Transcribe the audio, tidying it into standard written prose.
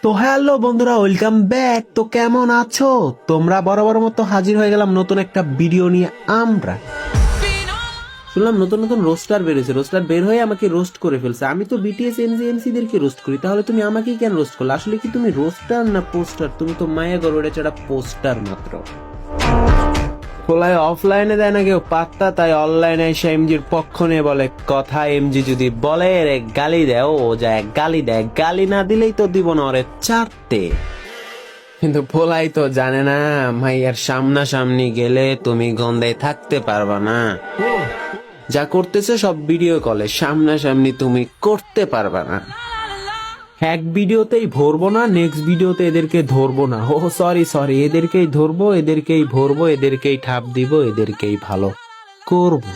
তো হ্যালো বন্ধুরা, welcome back. তো কেমন আছো তোমরা? বরাবর মতো হাজির হয়ে গেলাম নতুন একটা ভিডিও নিয়ে। আমরা শুনলাম নতুন নতুন রোস্টার বেরিয়েছে, রোস্টার বের হয়ে আমাকে রোস্ট করে ফেলছে। আমি তো বিটিএস এনজি দেরকে রোস্ট করি, তাহলে তুমি আমাকেই কেন রোস্ট করলে? আসলে কি তুমি রোস্টার না পোস্টার? তুমি তো মায়া করো, এটা একটা পোস্টার মাত্র। খোলায় অফলাইনে দেয় না কেউ পাত্তা, তাই অনলাইনে এসে এমজির পক্ষ নিয়ে বলে কথা। এমজি যদি বলে রে গালি দেয়, ও যায় গালি দেয়। গালি না দিলেই তো দিব না ওরে চারটে। কিন্তু পোলাই তো জানে না মাইয়ার সামনাসামনি গেলে তুমি গন্ধায় থাকতে পারবা না। যা করতেছে সব ভিডিও কলে, সামনাসামনি তুমি করতে পারবা না। এক ভিডিওতেই ভরবো না, নেক্সট ভিডিওতে এদেরকে ধরবো না। ও সরি, এদেরকেই ধরবো, এদেরকেই ভরবো, এদেরকেই ঠাপ দিব, এদেরকেই ভালো করবো।